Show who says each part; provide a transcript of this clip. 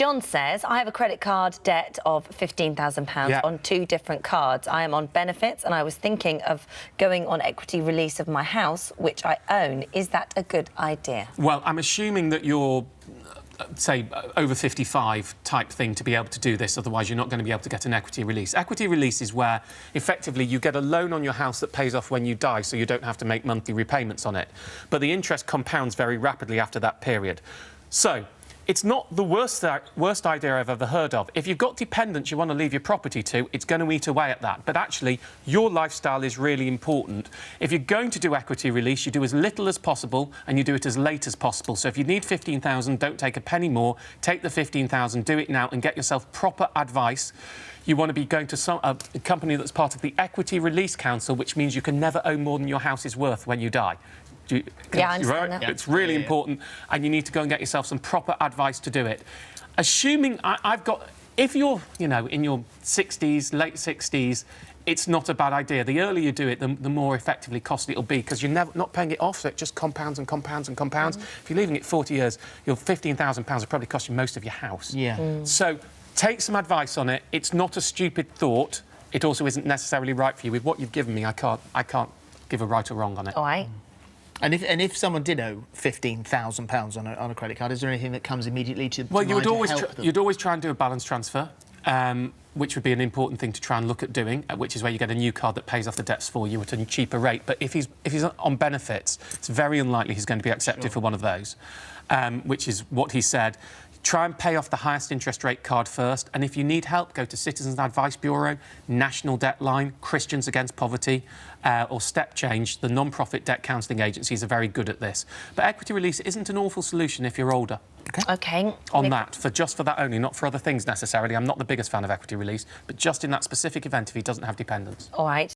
Speaker 1: John says, I have a credit card debt of £15,000 on 2 different cards. I am on benefits and I was thinking of going on equity release of my house, which I own. Is that a good idea?
Speaker 2: Well, I'm assuming that you're, say, over 55 type thing to be able to do this, otherwise you're not going to be able to get an equity release. Equity release is where, effectively, you get a loan on your house that pays off when you die, so you don't have to make monthly repayments on it. But the interest compounds very rapidly after that period. So, it's not the worst idea I've ever heard of. If you've got dependents you want to leave your property to, it's going to eat away at that. But actually, your lifestyle is really important. If you're going to do equity release, you do as little as possible and you do it as late as possible. So if you need 15,000, don't take a penny more. Take the 15,000, do it now and get yourself proper advice. You want to be going to a company that's part of the Equity Release Council, which means you can never own more than your house is worth when you die.
Speaker 1: Yeah, I understand that.
Speaker 2: It's really important, and you need to go and get yourself some proper advice to do it. Assuming if you're, you know, in your 60s, late 60s, it's not a bad idea. The earlier you do it, the more effectively costly it'll be, because you're not paying it off, so it just compounds and compounds and compounds. If you're leaving it 40 years, your £15,000 will probably cost you most of your house. So take some advice on it. It's not a stupid thought. It also isn't necessarily right for you. With what you've given me, I can't give a right or wrong on it.
Speaker 1: All right.
Speaker 3: And if someone did owe £15,000 on a credit card, is there anything that comes immediately to
Speaker 2: Well,
Speaker 3: mind to help them?
Speaker 2: you'd always try and do a balance transfer, which would be an important thing to try and look at doing, which is where you get a new card that pays off the debts for you at a cheaper rate. But if he's on benefits, it's very unlikely he's going to be accepted for one of those, which is what he said. Try and pay off the highest interest rate card first, and if you need help, go to Citizens Advice Bureau, National Debt Line, Christians Against Poverty, or Step Change. The non-profit debt counselling agencies are very good at this. But equity release isn't an awful solution if you're older.
Speaker 1: OK.
Speaker 2: Just for that only, not for other things necessarily. I'm not the biggest fan of equity release, but just in that specific event if he doesn't have dependents.
Speaker 1: All right.